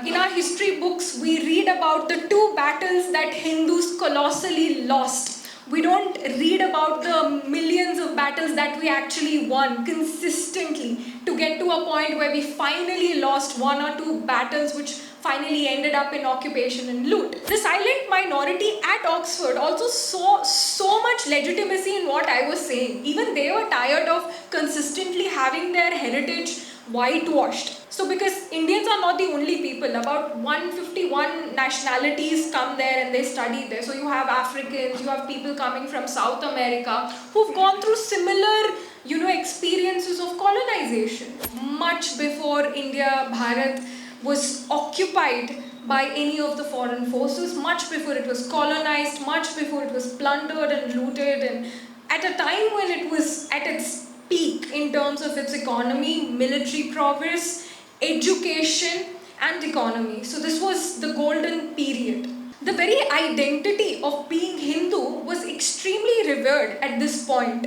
In our history books, we read about the two battles that Hindus colossally lost. We don't read about the millions of battles that we actually won consistently to get to a point where we finally lost one or two battles which finally ended up in occupation and loot. The silent minority at Oxford also saw so much legitimacy in what I was saying. Even they were tired of consistently having their heritage whitewashed. So because Indians are not the only people, about 151 nationalities come there and they study there. So you have Africans, you have people coming from South America who've gone through similar, experiences of colonization. Much before India, Bharat was occupied by any of the foreign forces, much before it was colonized, much before it was plundered and looted, and at a time when it was at its peak in terms of its economy, military progress, education and economy. So this was the golden period. The very identity of being Hindu was extremely revered at this point.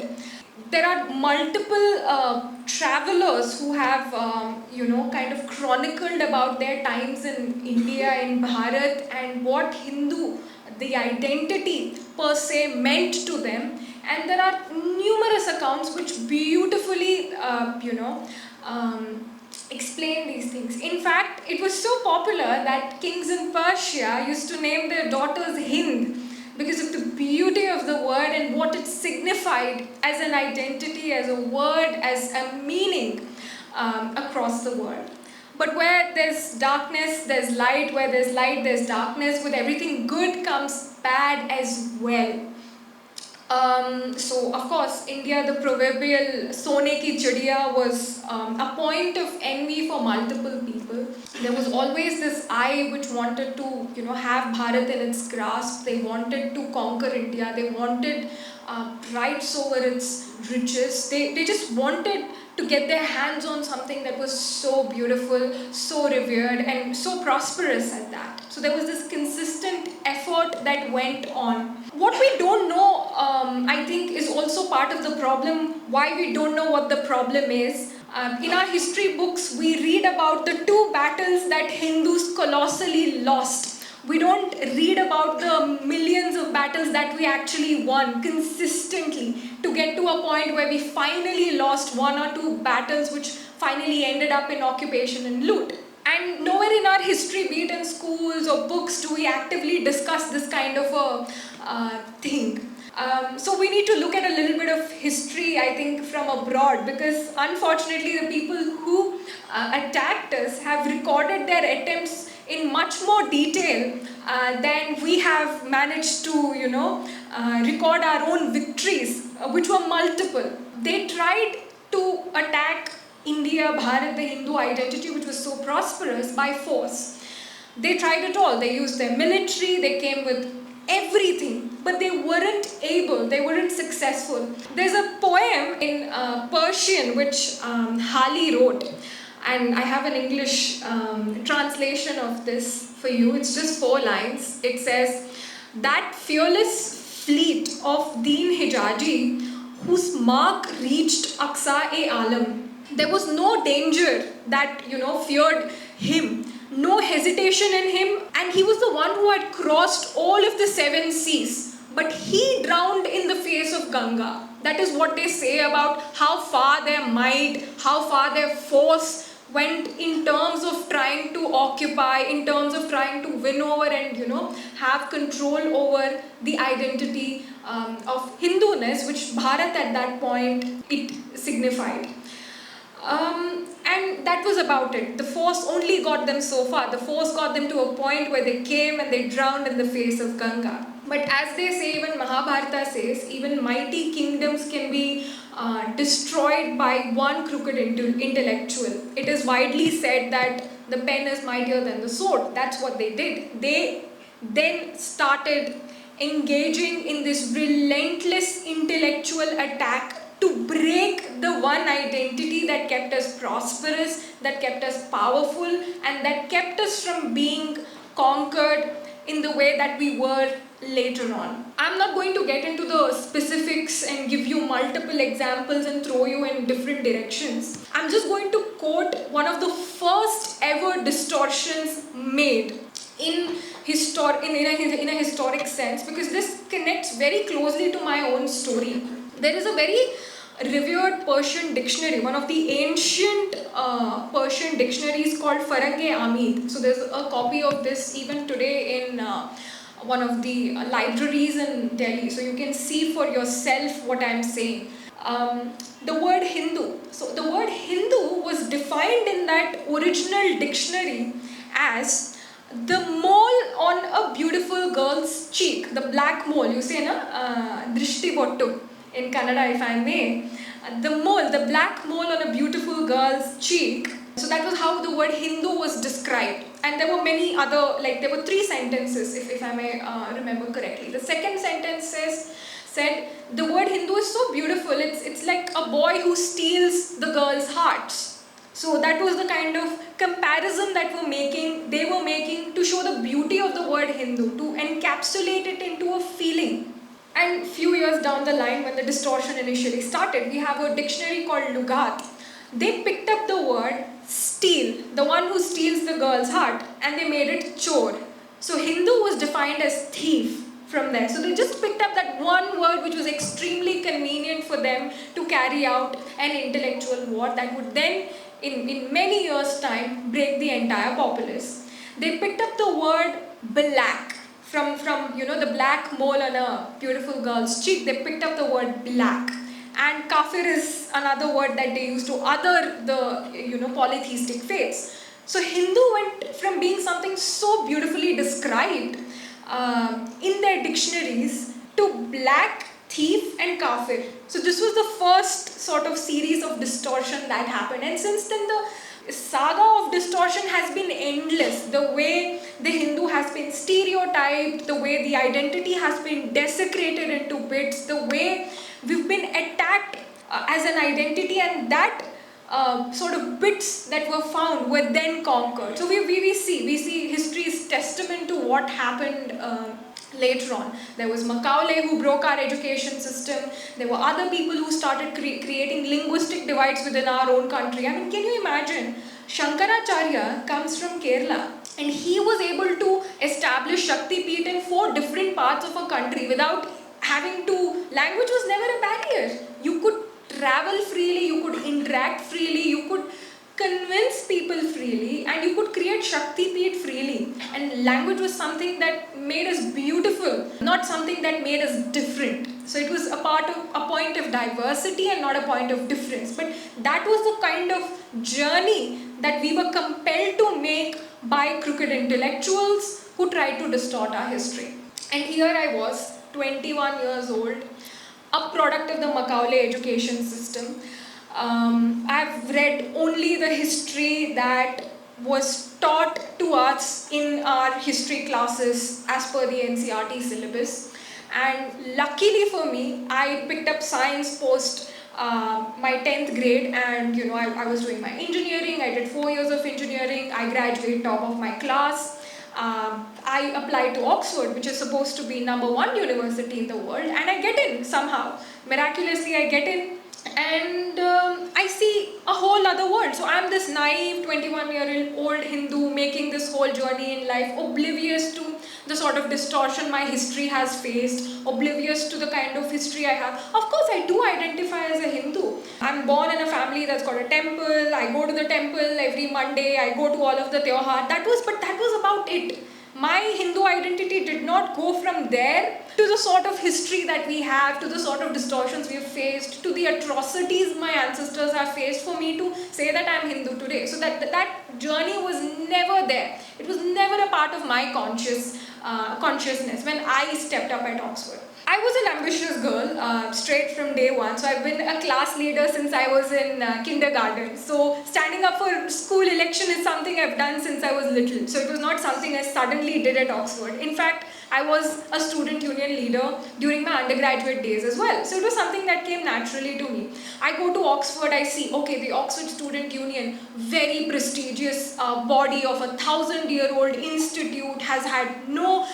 There are multiple travelers who have, kind of chronicled about their times in India, in Bharat, and what Hindu, the identity per se, meant to them. And there are numerous accounts which beautifully, explain these things. In fact, it was so popular that kings in Persia used to name their daughters Hind because of the beauty of the word and what it signified as an identity, as a word, as a meaning across the world. But where there's darkness, there's light. Where there's light, there's darkness. With everything good comes bad as well. So, of course, India, the proverbial Sone ki chidiya, was a point of envy for multiple people. There was always this eye which wanted to, have Bharat in its grasp. They wanted to conquer India. They wanted rights over its riches. They just wanted to get their hands on something that was so beautiful, so revered, and so prosperous at that. So there was this consistent effort that went on. What we don't know, I think, is also part of the problem, why we don't know what the problem is. In our history books, we read about the two battles that Hindus colossally lost. We don't read about the millions of battles that we actually won consistently to get to a point where we finally lost one or two battles which finally ended up in occupation and loot. And nowhere in our history, be it in schools or books, do we actively discuss this kind of a thing. So we need to look at a little bit of history, I think, from abroad, because unfortunately the people who attacked us have recorded their attempts in much more detail than we have managed to, record our own victories, which were multiple. They tried to attack India, Bharat, the Hindu identity, which was so prosperous, by force. They tried it all. They used their military, they came with everything, but they weren't able, they weren't successful. There's a poem in Persian which Hali wrote, and I have an English translation of this for you. It's just 4 lines. It says, "That fearless fleet of Deen Hijazi, whose mark reached Aqsa-e-Alam." There was no danger that, feared him. No hesitation in him, and he was the one who had crossed all of the 7 seas. But he drowned in the face of Ganga. That is what they say about how far their might, how far their force went in terms of trying to occupy, in terms of trying to win over and, have control over the identity of Hinduness, which Bharat at that point, it signified. And that was about it. The force only got them so far. The force got them to a point where they came and they drowned in the face of Ganga. But as they say, even Mahabharata says, even mighty kingdoms can be destroyed by one crooked intellectual. It is widely said that the pen is mightier than the sword. That's what they did. They then started engaging in this relentless intellectual attack to break the one identity that kept us prosperous, that kept us powerful, and that kept us from being conquered in the way that we were later on. I'm not going to get into the specifics and give you multiple examples and throw you in different directions. I'm just going to quote one of the first ever distortions made in in a historic sense, because this connects very closely to my own story. There is a very revered Persian dictionary, one of the ancient Persian dictionaries called Farang-e-Amid. So there's a copy of this even today in one of the libraries in Delhi. So you can see for yourself what I'm saying. The word Hindu. So the word Hindu was defined in that original dictionary as the mole on a beautiful girl's cheek, the black mole, you say, na? Drishti bottu in Kannada, if I may. The mole, the black mole on a beautiful girl's cheek. So that was how the word Hindu was described. And there were many other, like there were 3 sentences, if I may remember correctly. The second sentence said, the word Hindu is so beautiful, it's like a boy who steals the girl's hearts. So that was the kind of comparison that they were making to show the beauty of the word Hindu, to encapsulate it into a feeling. And few years down the line, when the distortion initially started, we have a dictionary called Lugat. They picked up the word steal, the one who steals the girl's heart, and they made it chor. So Hindu was defined as thief from there. So they just picked up that one word which was extremely convenient for them to carry out an intellectual war that would then, in many years' time, break the entire populace. They picked up the word black from the black mole on a beautiful girl's cheek. They picked up the word black. And kafir is another word that they use to other the polytheistic faiths. So Hindu went from being something so beautifully described in their dictionaries to black, thief and kafir. So this was the first sort of series of distortion that happened, and since then the saga of distortion has been endless. The way the Hindu has been stereotyped, the way the identity has been desecrated into bits, the way we've been attacked as an identity, and that sort of bits that were found were then conquered. So we see history's testament to what happened later on. There was Macaulay who broke our education system. There were other people who started creating linguistic divides within our own country. I mean, can you imagine? Shankaracharya comes from Kerala, and he was able to establish Shakti Peeth in 4 different parts of a country without having to. Language was never a barrier. You could travel freely, you could interact freely, you could convince people freely, and you could create Shakti Peeth freely. And language was something that made us beautiful, not something that made us different. So it was a point of diversity and not a point of difference. But that was the kind of journey that we were compelled to make by crooked intellectuals who tried to distort our history. And here I was, 21 years old, a product of the Macaulay education system. I've read only the history that was taught to us in our history classes as per the NCERT syllabus. And luckily for me, I picked up science post my 10th grade, and I was doing my engineering. I did 4 years of engineering. I graduated top of my class. I applied to Oxford, which is supposed to be #1 university in the world, and I get in somehow. Miraculously, I get in, and I see a whole other world. So I'm this naive 21-year-old Hindu making this whole journey in life, oblivious to the sort of distortion my history has faced, oblivious to the kind of history I have. Of course, I do identify as a Hindu. I'm born in a family that's got a temple. I go to the temple every Monday. I go to all of the Tyohar. That was about it. My Hindu identity did not go from there to the sort of history that we have, to the sort of distortions we have faced, to the atrocities my ancestors have faced for me to say that I'm Hindu today. So that journey was never there. It was never a part of my consciousness when I stepped up at Oxford. I was an ambitious girl straight from day one. So I've been a class leader since I was in kindergarten. So standing up for school election is something I've done since I was little. So it was not something I suddenly did at Oxford. In fact, I was a student union leader during my undergraduate days as well. So it was something that came naturally to me. I go to Oxford, I see, okay, the Oxford Student Union, very prestigious body of 1,000-year-old institute, has had no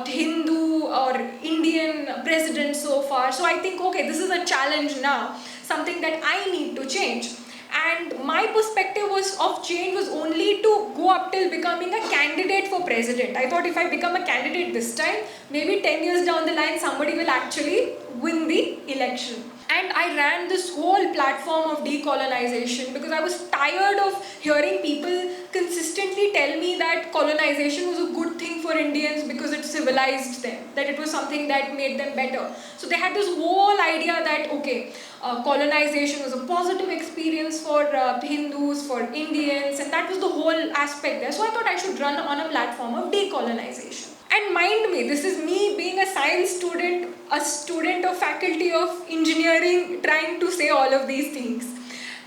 Hindu or Indian president so far. So I think, okay, this is a challenge now, something that I need to change. And my perspective of change was only to go up till becoming a candidate for president. I thought if I become a candidate this time, maybe 10 years down the line, somebody will actually win the election. And I ran this whole platform of decolonization because I was tired of hearing people consistently tell me that colonization was a good thing for Indians because it civilized them, that it was something that made them better. So they had this whole idea that, okay, colonization was a positive experience for Hindus, for Indians, and that was the whole aspect there. So I thought I should run on a platform of decolonization. And mind me, this is me being a science student, a student of faculty of engineering, trying to say all of these things.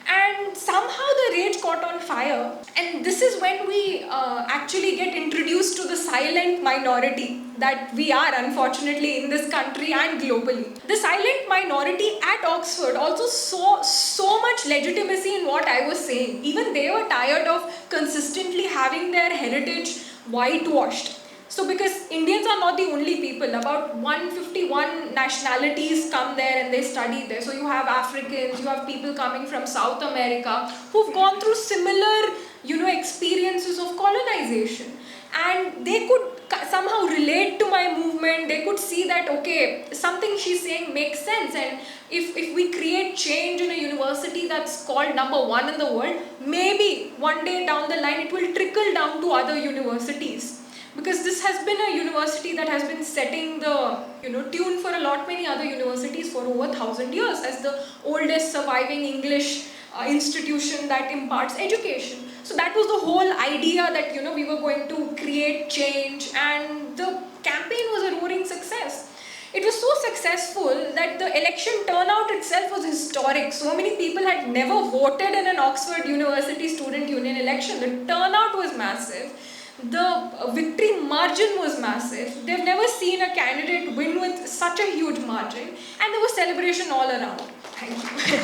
And somehow the rage caught on fire. And this is when we actually get introduced to the silent minority that we are, unfortunately, in this country and globally. The silent minority at Oxford also saw so much legitimacy in what I was saying. Even they were tired of consistently having their heritage whitewashed. So because Indians are not the only people, about 151 nationalities come there and they study there. So you have Africans, you have people coming from South America who've gone through similar, experiences of colonization. And they could somehow relate to my movement. They could see that, okay, something she's saying makes sense. And if we create change in a university that's called number one in the world, maybe one day down the line it will trickle down to other universities. Because this has been a university that has been setting the tune for many other universities for over 1,000 years as the oldest surviving English institution that imparts education. So that was the whole idea that we were going to create change, and the campaign was a roaring success. It was so successful that the election turnout itself was historic. So many people had never voted in an Oxford University Student Union election. The turnout was massive. The victory margin was massive. They've never seen a candidate win with such a huge margin, and there was celebration all around. Thank you.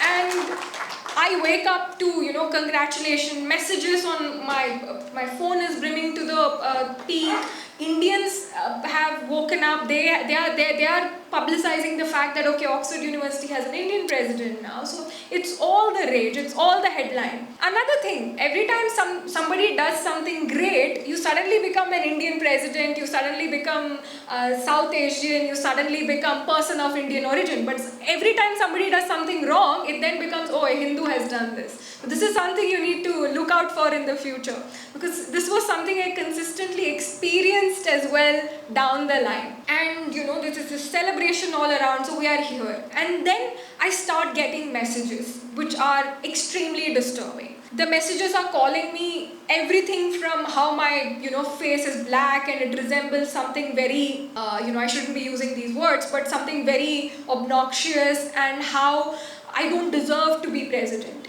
And I wake up to congratulation messages on my phone is brimming to the peak. Indians have woken up. They are publicizing the fact that, okay, Oxford University has an Indian president now. So it's all the rage, it's all the headline. Another thing, every time somebody does something great, you suddenly become an Indian president, you suddenly become South Asian, you suddenly become person of Indian origin. But every time somebody does something wrong, it then becomes, oh, a Hindu has done this. So this is something you need to look out for in the future, because this was something I consistently experienced as well down the line. And this is a celebration all around, so we are here. And then I start getting messages which are extremely disturbing. The messages are calling me everything from how my face is black and it resembles something very I shouldn't be using these words, but something very obnoxious, and how I don't deserve to be president.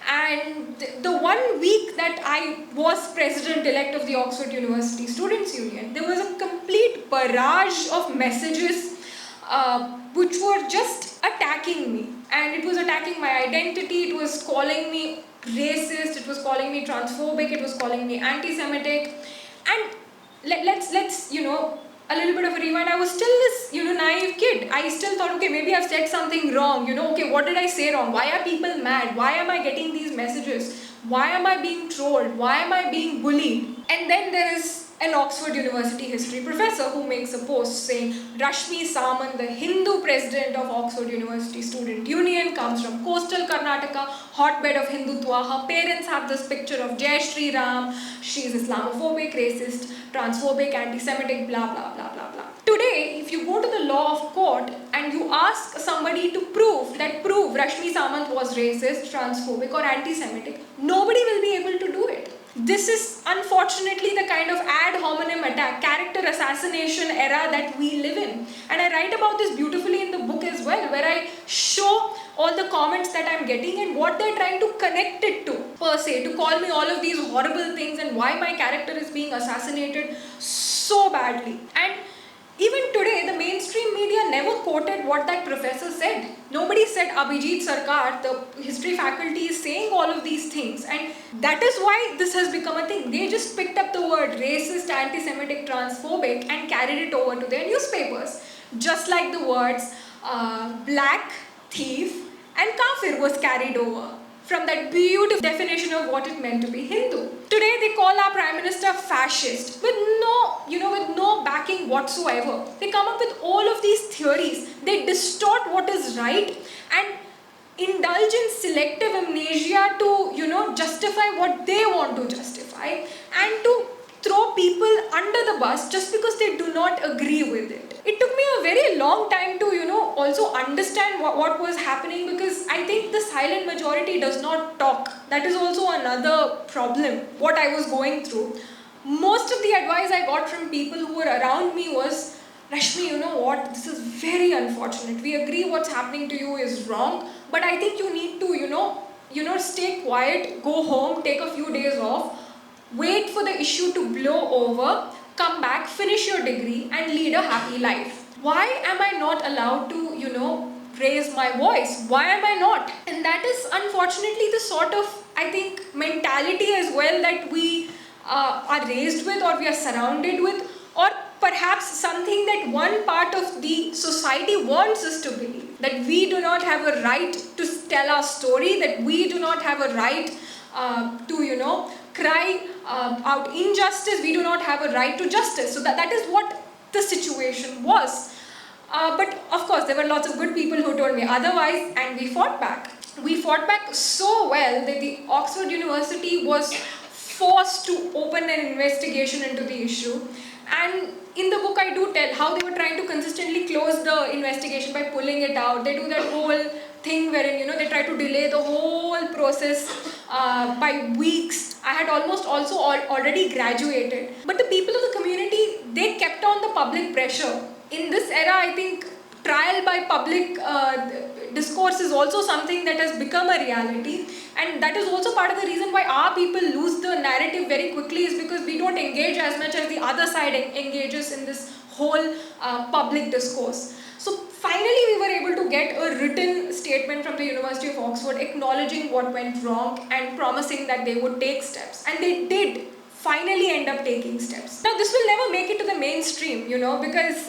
And the 1 week that I was president-elect of the Oxford University Students' Union, there was a complete barrage of messages which were just attacking me. And it was attacking my identity, it was calling me racist, it was calling me transphobic, it was calling me anti-Semitic. And let's a little bit of a rewind. I was still this, naive kid. I still thought, okay, maybe I've said something wrong. Okay, what did I say wrong? Why are people mad? Why am I getting these messages? Why am I being trolled? Why am I being bullied? And then there is an Oxford University history professor who makes a post saying, Rashmi Samant, the Hindu president of Oxford University Student Union, comes from coastal Karnataka, hotbed of Hindutva. Her parents have this picture of Jai Shri Ram. She's Islamophobic, racist, transphobic, anti-Semitic, blah, blah, blah, blah, blah. Today, if you go to the law of court and you ask somebody to prove Rashmi Samant was racist, transphobic, or anti-Semitic, nobody will be able to do it. This is unfortunately the kind of ad hominem attack, character assassination era that we live in. And I write about this beautifully in the book as well, where I show all the comments that I'm getting and what they're trying to connect it to, per se, to call me all of these horrible things and why my character is being assassinated so badly. And even today, the mainstream media never quoted what that professor said. Nobody said Abhijit Sarkar, the history faculty, is saying all of these things. And that is why this has become a thing. They just picked up the word racist, anti-Semitic, transphobic and carried it over to their newspapers. Just like the words black, thief and kafir was carried over from that beautiful definition of what it meant to be Hindu. Today they call our Prime Minister fascist with no backing whatsoever. They come up with all of these theories. They distort what is right and indulge in selective amnesia to, justify what they want to justify and to throw people under the bus just because they do not agree with it. It took me a very long time to, also understand what was happening, because I think the silent majority does not talk. That is also another problem, what I was going through. Most of the advice I got from people who were around me was, Rashmi, you know what, this is very unfortunate. We agree what's happening to you is wrong, but I think you need to, stay quiet, go home, take a few days off, wait for the issue to blow over, come back, finish your degree and lead a happy life. Why am I not allowed to, raise my voice? Why am I not? And that is unfortunately the sort of, I think, mentality as well that we are raised with or we are surrounded with, or perhaps something that one part of the society wants us to believe, that we do not have a right to tell our story, that we do not have a right to, cry out injustice, we do not have a right to justice. So that is what the situation was. But of course, there were lots of good people who told me otherwise, and we fought back. We fought back so well that the Oxford University was forced to open an investigation into the issue. And in the book, I do tell how they were trying to consistently close the investigation by pulling it out. They do that whole thing wherein, they try to delay the whole process by weeks. I had already graduated. But the people of the community, they kept on the public pressure. In this era, I think trial by public discourse is also something that has become a reality, and that is also part of the reason why our people lose the narrative very quickly, is because we don't engage as much as the other side engages in this whole public discourse. So finally we were able to get a written statement from the University of Oxford acknowledging what went wrong and promising that they would take steps, and they did finally end up taking steps. Now this will never make it to the mainstream, because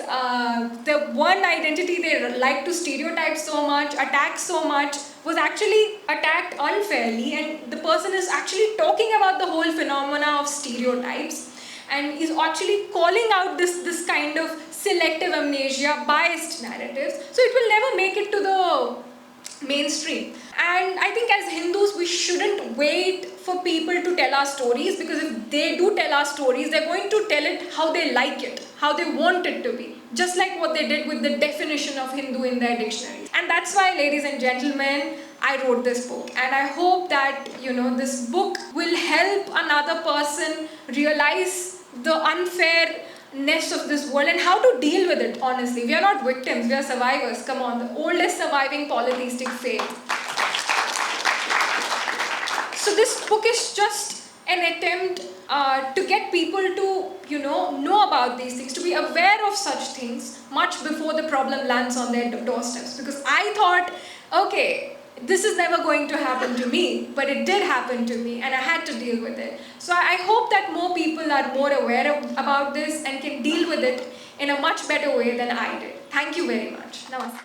the one identity they like to stereotype so much, attack so much, was actually attacked unfairly, and the person is actually talking about the whole phenomena of stereotypes and is actually calling out this kind of selective amnesia, biased narratives. So it will never make it to the mainstream. And I think as Hindus, we shouldn't wait for people to tell our stories, because if they do tell our stories, they're going to tell it how they like it, how they want it to be. Just like what they did with the definition of Hindu in their dictionaries. And that's why, ladies and gentlemen, I wrote this book. And I hope that, this book will help another person realize the unfairness of this world and how to deal with it, honestly. We are not victims, we are survivors. Come on, the oldest surviving polytheistic faith. So this book is just an attempt to get people to, know about these things, to be aware of such things much before the problem lands on their doorsteps. Because I thought, okay, this is never going to happen to me, but it did happen to me and I had to deal with it. So I hope that more people are more aware about this and can deal with it in a much better way than I did. Thank you very much. Namaste.